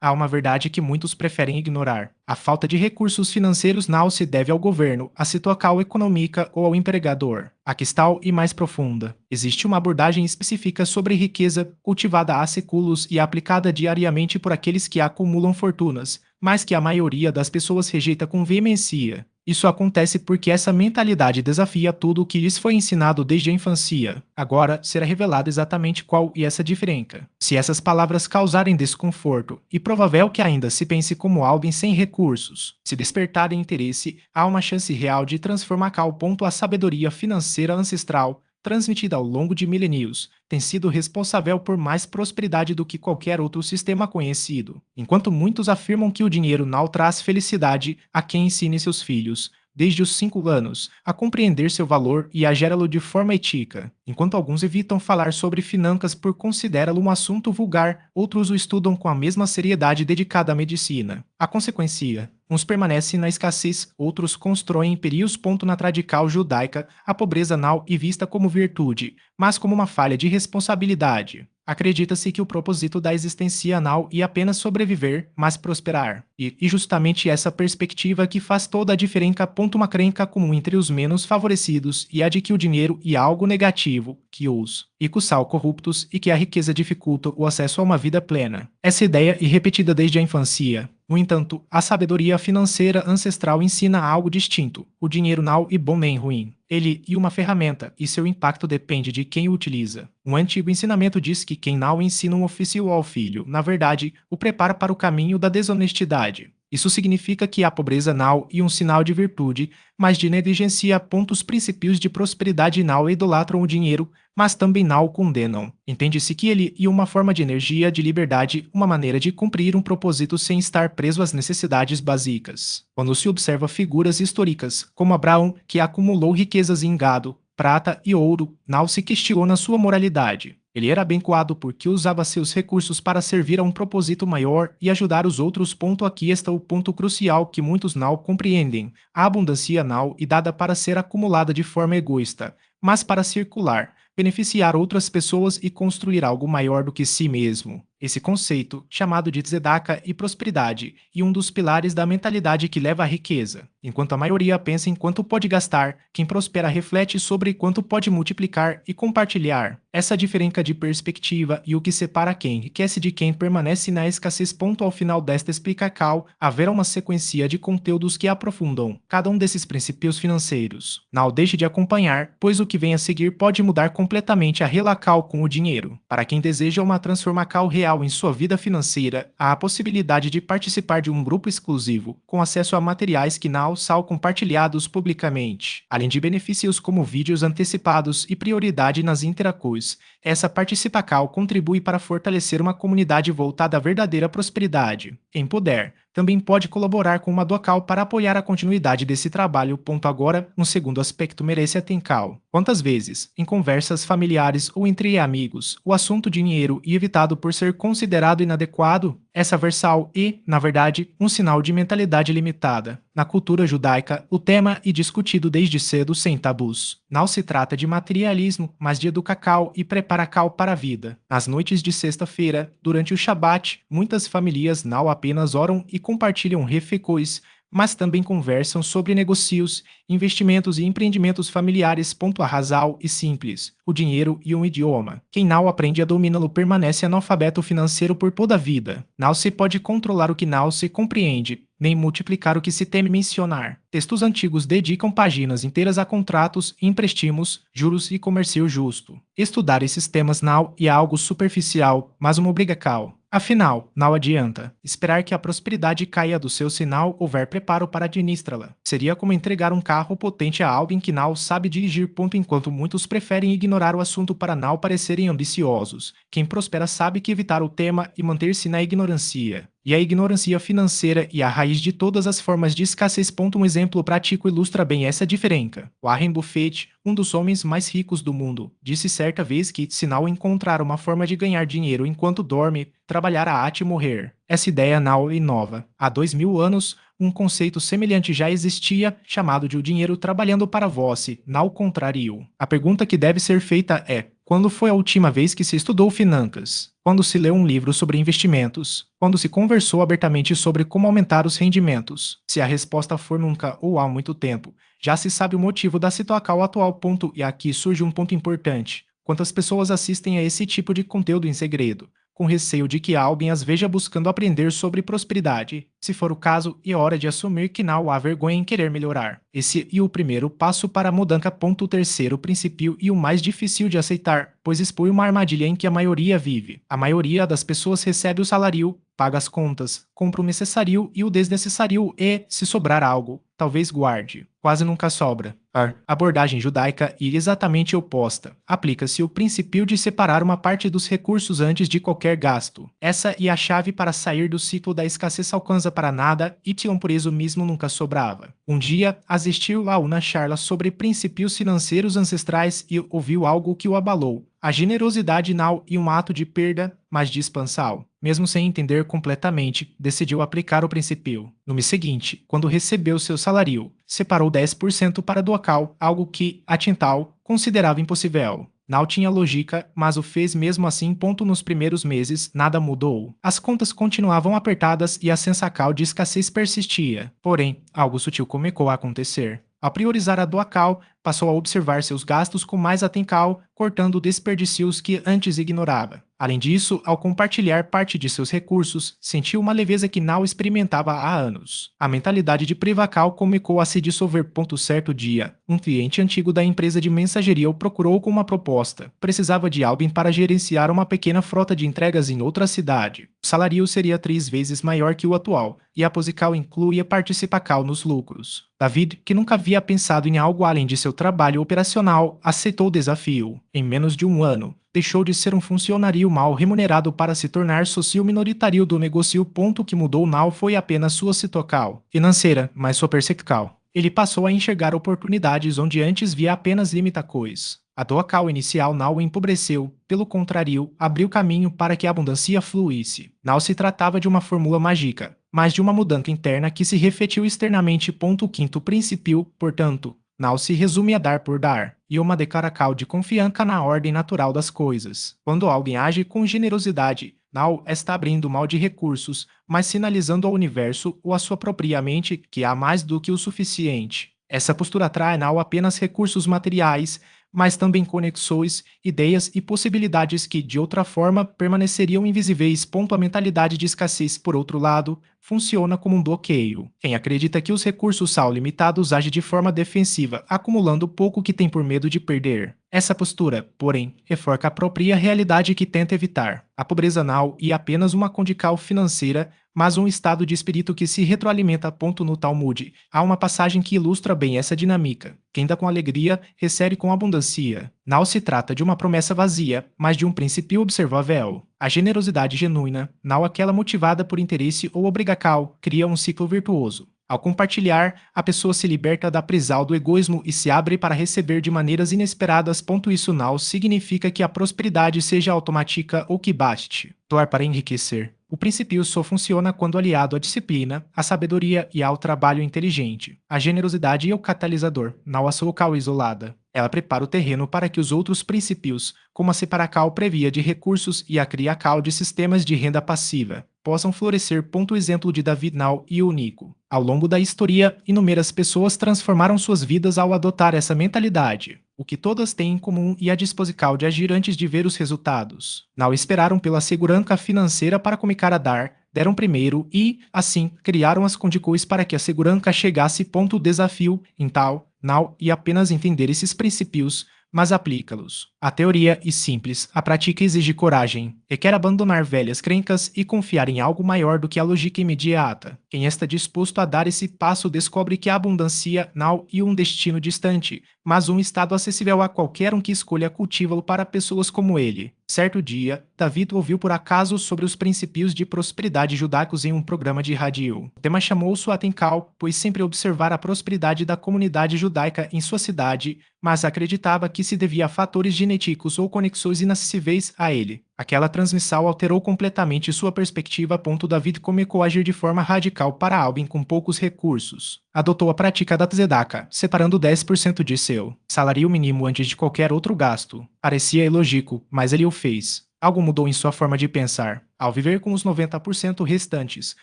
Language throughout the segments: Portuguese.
há uma verdade que muitos preferem ignorar. A falta de recursos financeiros não se deve ao governo, à situação econômica ou ao empregador. A questão é mais profunda. Existe uma abordagem específica sobre riqueza cultivada há séculos e aplicada diariamente por aqueles que acumulam fortunas, mas que a maioria das pessoas rejeita com veemência. Isso acontece porque essa mentalidade desafia tudo o que lhes foi ensinado desde a infância. Agora será revelado exatamente qual é essa diferença. Se essas palavras causarem desconforto, e provável que ainda se pense como alguém sem recursos, se despertarem interesse, há uma chance real de transformar ao ponto a sabedoria financeira ancestral transmitida ao longo de milênios, tem sido responsável por mais prosperidade do que qualquer outro sistema conhecido. Enquanto muitos afirmam que o dinheiro não traz felicidade a quem ensine seus filhos, desde os 5 anos, a compreender seu valor e a gerá-lo de forma ética. Enquanto alguns evitam falar sobre finanças por considerá-lo um assunto vulgar, outros o estudam com a mesma seriedade dedicada à medicina. A consequência, uns permanecem na escassez, outros constroem impérios. Na tradição judaica, a pobreza não é vista como virtude, mas como uma falha de responsabilidade. Acredita-se que o propósito da existência não é apenas sobreviver, mas prosperar. E justamente essa perspectiva que faz toda a diferença. Uma crença comum entre os menos favorecidos e a de que o dinheiro é algo negativo, que os são corruptos e que a riqueza dificulta o acesso a uma vida plena. Essa ideia é repetida desde a infância. No entanto, a sabedoria financeira ancestral ensina algo distinto. O dinheiro não é bom nem ruim. Ele é uma ferramenta e seu impacto depende de quem o utiliza. Um antigo ensinamento diz que quem não ensina um ofício ao filho, na verdade, o prepara para o caminho da desonestidade. Isso significa que a pobreza não é um sinal de virtude, mas de negligência. Os princípios de prosperidade não idolatram o dinheiro, mas também não o condenam. Entende-se que ele é uma forma de energia, de liberdade, uma maneira de cumprir um propósito sem estar preso às necessidades básicas. Quando se observa figuras históricas, como Abraão, que acumulou riquezas em gado, prata e ouro, não se questiona sua moralidade. Ele era abençoado porque usava seus recursos para servir a um propósito maior e ajudar os outros. Aqui está o ponto crucial que muitos não compreendem. A abundância não é dada para ser acumulada de forma egoísta, mas para circular, beneficiar outras pessoas e construir algo maior do que si mesmo. Esse conceito, chamado de tzedakah e prosperidade, é um dos pilares da mentalidade que leva à riqueza. Enquanto a maioria pensa em quanto pode gastar, quem prospera reflete sobre quanto pode multiplicar e compartilhar. Essa diferença de perspectiva e o que separa quem enriquece de quem permanece na escassez. Ao final desta explicação, haverá uma sequência de conteúdos que aprofundam cada um desses princípios financeiros. Não deixe de acompanhar, pois o que vem a seguir pode mudar completamente a relação com o dinheiro. Para quem deseja uma transformação real em sua vida financeira, há a possibilidade de participar de um grupo exclusivo, com acesso a materiais que não são compartilhados publicamente, além de benefícios como vídeos antecipados e prioridade nas interações. Essa participação contribui para fortalecer uma comunidade voltada à verdadeira prosperidade. Em poder, também pode colaborar com uma doação para apoiar a continuidade desse trabalho. Agora, um segundo aspecto merece atenção. Quantas vezes, em conversas familiares ou entre amigos, o assunto dinheiro é evitado por ser considerado inadequado? Essa versão é, na verdade, um sinal de mentalidade limitada. Na cultura judaica, o tema é discutido desde cedo sem tabus. Não se trata de materialismo, mas de educação e preparação para a vida. Nas noites de sexta-feira, durante o Shabat, muitas famílias não apenas oram e compartilham refeições, mas também conversam sobre negócios, investimentos e empreendimentos familiares. Arrasal e simples. O dinheiro e um idioma. Quem não aprende a dominá-lo permanece analfabeto financeiro por toda a vida. Não se pode controlar o que não se compreende, nem multiplicar o que se teme mencionar. Textos antigos dedicam páginas inteiras a contratos, empréstimos, juros e comércio justo. Estudar esses temas não é algo superficial, mas uma obrigação. Afinal, não adianta esperar que a prosperidade caia do seu se não houver preparo para administrá-la. Seria como entregar um carro potente a alguém que não sabe dirigir. Enquanto muitos preferem ignorar o assunto para não parecerem ambiciosos, quem prospera sabe que evitar o tema e manter-se na ignorância. E a ignorância financeira é a raiz de todas as formas de escassez. Um exemplo prático ilustra bem essa diferença. Warren Buffett, um dos homens mais ricos do mundo, disse certa vez que, se não encontrar uma forma de ganhar dinheiro enquanto dorme, trabalhará até morrer. Essa ideia não é nova. Há 2000 anos, um conceito semelhante já existia, chamado de o dinheiro trabalhando para você, não o contrário. A pergunta que deve ser feita é: Quando foi a última vez que se estudou finanças? Quando se leu um livro sobre investimentos? Quando se conversou abertamente sobre como aumentar os rendimentos? Se a resposta for nunca ou há muito tempo, já se sabe o motivo da situação atual. E aqui surge um ponto importante. Quantas pessoas assistem a esse tipo de conteúdo em segredo, com receio de que alguém as veja buscando aprender sobre prosperidade? Se for o caso, é hora de assumir que não há vergonha em querer melhorar. Esse é o primeiro passo para a mudança. O terceiro princípio e o mais difícil de aceitar, pois expõe uma armadilha em que a maioria vive. A maioria das pessoas recebe o salário, paga as contas, compra o necessário e o desnecessário e, se sobrar algo, talvez guarde. Quase nunca sobra. A abordagem judaica é exatamente oposta. Aplica-se o princípio de separar uma parte dos recursos antes de qualquer gasto. Essa é a chave para sair do ciclo da escassez. Alcança para nada e por isso mesmo nunca sobrava. Um dia, assistiu a uma charla sobre princípios financeiros ancestrais e ouviu algo que o abalou. A generosidade não é um ato de perda, mas de expansão. Mesmo sem entender completamente, decidiu aplicar o princípio. No mês seguinte, quando recebeu seu salário, separou 10% para doar, algo que, a Tintal, considerava impossível. Não tinha lógica, mas o fez mesmo assim. Nos primeiros meses, nada mudou. As contas continuavam apertadas e a sensação de escassez persistia. Porém, algo sutil começou a acontecer. Ao priorizar a doacal, passou a observar seus gastos com mais atenção, cortando desperdícios que antes ignorava. Além disso, ao compartilhar parte de seus recursos, sentiu uma leveza que não experimentava há anos. A mentalidade de privacal começou a se dissolver. Certo dia, um cliente antigo da empresa de mensageria o procurou com uma proposta. Precisava de alguém para gerenciar uma pequena frota de entregas em outra cidade. O salário seria 3 vezes maior que o atual, e a posição incluía participacal nos lucros. David, que nunca havia pensado em algo além de seu trabalho operacional, aceitou o desafio. Em menos de um ano, deixou de ser um funcionário mal remunerado para se tornar sócio minoritário do negócio. O que mudou não foi apenas sua situação financeira, mas sua percepção. Ele passou a enxergar oportunidades onde antes via apenas limitações. A doacal inicial não o empobreceu, pelo contrário, abriu caminho para que a abundância fluísse. Não se tratava de uma fórmula mágica, mas de uma mudança interna que se refletiu externamente. O quinto princípio, portanto, não se resume a dar por dar, e uma declaração de confiança na ordem natural das coisas. Quando alguém age com generosidade, não está abrindo mão de recursos, mas sinalizando ao universo ou à sua própria mente que há mais do que o suficiente. Essa postura atrai não apenas recursos materiais, mas também conexões, ideias e possibilidades que, de outra forma, permaneceriam invisíveis. A mentalidade de escassez, por outro lado, funciona como um bloqueio. Quem acredita que os recursos são limitados age de forma defensiva, acumulando pouco que tem por medo de perder. Essa postura, porém, reforça a própria realidade que tenta evitar. A pobreza não é apenas uma condição financeira, mas um estado de espírito que se retroalimenta. No Talmud, há uma passagem que ilustra bem essa dinâmica. Quem dá com alegria, recebe com abundância. Não se trata de uma promessa vazia, mas de um princípio observável. A generosidade genuína, não aquela motivada por interesse ou obrigação, cria um ciclo virtuoso. Ao compartilhar, a pessoa se liberta da prisão do egoísmo e se abre para receber de maneiras inesperadas. Isso não significa que a prosperidade seja automática ou que baste doar para enriquecer. O princípio só funciona quando aliado à disciplina, à sabedoria e ao trabalho inteligente. A generosidade é o catalisador, não a solução isolada. Ela prepara o terreno para que os outros princípios, como a separação previa de recursos e a criação de sistemas de renda passiva, possam florescer. O exemplo de David não é único. Ao longo da história, inúmeras pessoas transformaram suas vidas ao adotar essa mentalidade. O que todas têm em comum é a disposição de agir antes de ver os resultados. Não esperaram pela segurança financeira para começar a dar, deram primeiro e, assim, criaram as condições para que a segurança chegasse. O desafio, então, não é apenas entender esses princípios, mas aplica-los. A teoria é simples, a prática exige coragem. Requer abandonar velhas crenças e confiar em algo maior do que a lógica imediata. Quem está disposto a dar esse passo descobre que a abundância não é um destino distante, mas um estado acessível a qualquer um que escolha cultivá-lo. Para pessoas como ele. Certo dia, David ouviu por acaso sobre os princípios de prosperidade judaicos em um programa de rádio. O tema chamou sua atenção, pois sempre observara a prosperidade da comunidade judaica em sua cidade, mas acreditava que se devia a fatores genéticos ou conexões inacessíveis a ele. Aquela transmissão alterou completamente sua perspectiva a ponto David começou a agir de forma radical para alguém com poucos recursos. Adotou a prática da tzedakah, separando 10% de seu salário mínimo antes de qualquer outro gasto. Parecia ilógico, mas ele o fez. Algo mudou em sua forma de pensar. Ao viver com os 90% restantes,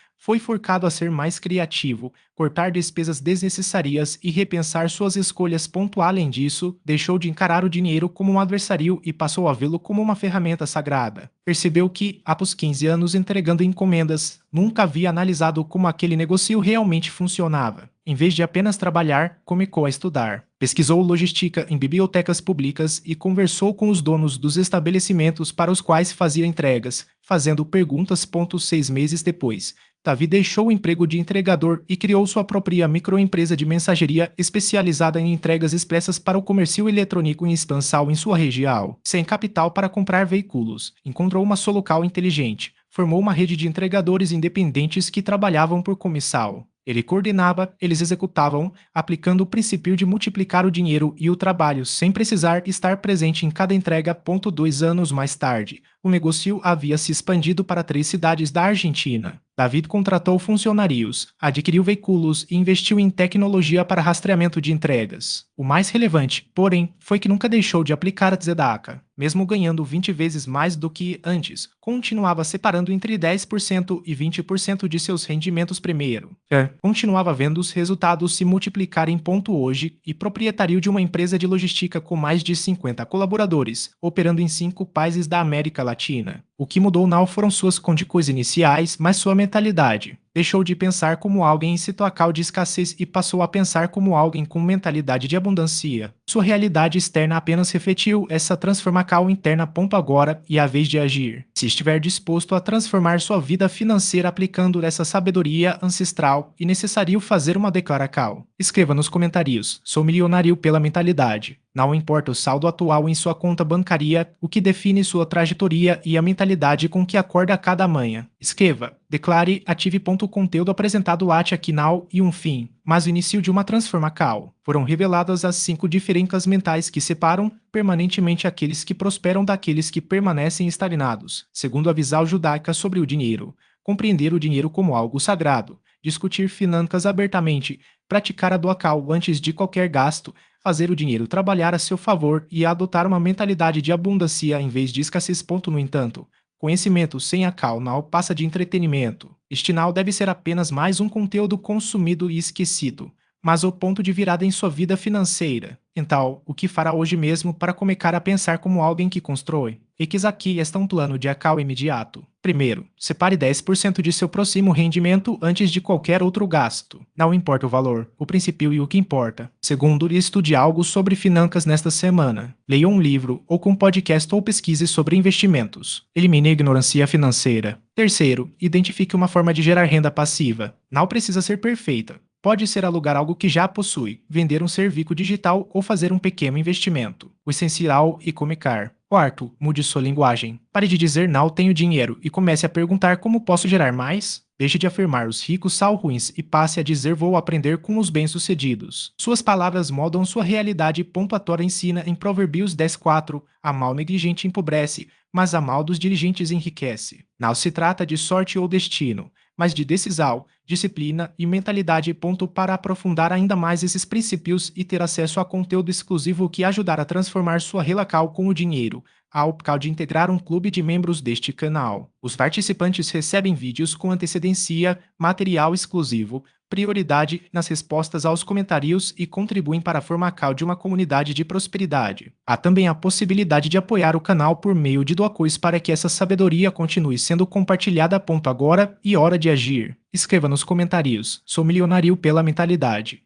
foi forçado a ser mais criativo, cortar despesas desnecessárias e repensar suas escolhas. Além disso, deixou de encarar o dinheiro como um adversário e passou a vê-lo como uma ferramenta sagrada. Percebeu que, após 15 anos entregando encomendas, nunca havia analisado como aquele negócio realmente funcionava. Em vez de apenas trabalhar, começou a estudar. Pesquisou logística em bibliotecas públicas e conversou com os donos dos estabelecimentos para os quais fazia entregas, fazendo perguntas. 6 meses depois, Davi deixou o emprego de entregador e criou sua própria microempresa de mensageria especializada em entregas expressas para o comércio eletrônico em expansão em sua região. Sem capital para comprar veículos, encontrou uma solução inteligente, formou uma rede de entregadores independentes que trabalhavam por comissão. Ele coordenava, eles executavam, aplicando o princípio de multiplicar o dinheiro e o trabalho sem precisar estar presente em cada entrega. 2 anos mais tarde, o negócio havia se expandido para 3 cidades da Argentina. David contratou funcionários, adquiriu veículos e investiu em tecnologia para rastreamento de entregas. O mais relevante, porém, foi que nunca deixou de aplicar a tzedakah. Mesmo ganhando 20 vezes mais do que antes, continuava separando entre 10% e 20% de seus rendimentos primeiro. Continuava vendo os resultados se multiplicarem. Hoje, e proprietário de uma empresa de logística com mais de 50 colaboradores, operando em 5 países da América Latina. O que mudou não foram suas condições iniciais, mas sua mentalidade. Deixou de pensar como alguém em situação de escassez e passou a pensar como alguém com mentalidade de abundância. Sua realidade externa apenas refletiu essa transformação interna. Agora e a vez de agir. Se estiver disposto a transformar sua vida financeira aplicando essa sabedoria ancestral, é necessário fazer uma declaração. Escreva nos comentários: sou milionário pela mentalidade. Não importa o saldo atual em sua conta bancária, o que define sua trajetória e a mentalidade com que acorda cada manhã. Escreva, declare, ative. Conteúdo apresentado aqui now e um fim, mas o início de uma transformação. Foram reveladas as 5 diferenças mentais que separam permanentemente aqueles que prosperam daqueles que permanecem estagnados, segundo a visão judaica sobre o dinheiro. Compreender o dinheiro como algo sagrado, discutir finanças abertamente, praticar a doação antes de qualquer gasto, fazer o dinheiro trabalhar a seu favor e adotar uma mentalidade de abundância em vez de escassez. No entanto, conhecimento sem a cal não passa de entretenimento. Este não deve ser apenas mais um conteúdo consumido e esquecido, mas o ponto de virada em sua vida financeira. Então, o que fará hoje mesmo para começar a pensar como alguém que constrói? Eis aqui está um plano de acal imediato. Primeiro, separe 10% de seu próximo rendimento antes de qualquer outro gasto. Não importa o valor, o princípio e o que importa. Segundo, estude algo sobre finanças nesta semana. Leia um livro, ou com podcast ou pesquise sobre investimentos. Elimine a ignorância financeira. Terceiro, identifique uma forma de gerar renda passiva. Não precisa ser perfeita. Pode ser alugar algo que já possui, vender um serviço digital ou fazer um pequeno investimento. O essencial e começar. Quarto, mude sua linguagem. Pare de dizer não tenho dinheiro e comece a perguntar como posso gerar mais. Deixe de afirmar os ricos são ruins e passe a dizer vou aprender com os bem-sucedidos. Suas palavras moldam sua realidade. A Torá ensina em Provérbios 10:4, a mão negligente empobrece, mas a mão dos diligentes enriquece. Não se trata de sorte ou destino, mas de decisão, disciplina e mentalidade. Para aprofundar ainda mais esses princípios e ter acesso a conteúdo exclusivo que ajudará a transformar sua relação com o dinheiro, há a opção de integrar um clube de membros deste canal. Os participantes recebem vídeos com antecedência, material exclusivo, prioridade nas respostas aos comentários e contribuem para a formação de uma comunidade de prosperidade. Há também a possibilidade de apoiar o canal por meio de doações para que essa sabedoria continue sendo compartilhada. Agora e hora de agir. Escreva nos comentários: sou milionário pela mentalidade.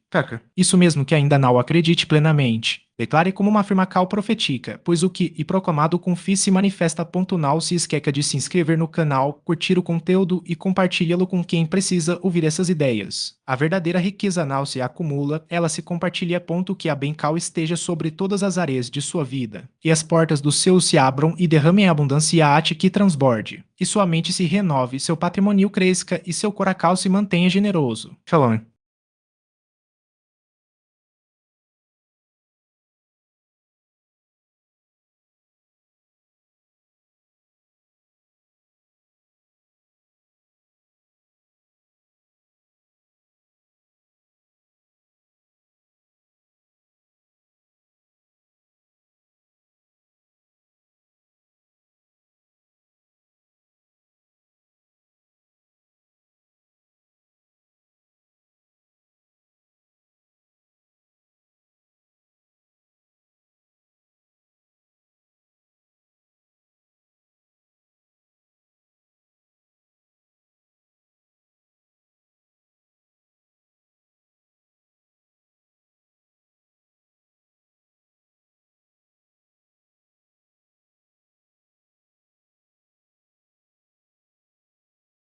Isso mesmo que ainda não acredite plenamente. Declare como uma afirmação profética, pois o que e proclamado com fé se manifesta. Não se esqueça de se inscrever no canal, curtir o conteúdo e compartilhá-lo com quem precisa ouvir essas ideias. A verdadeira riqueza não se acumula, ela se compartilha. Que a bem-cal esteja sobre todas as áreas de sua vida, e as portas do céu se abram e derramem abundância ate que transborde, e sua mente se renove, seu patrimônio cresça e seu coração se mantenha generoso. Shalom.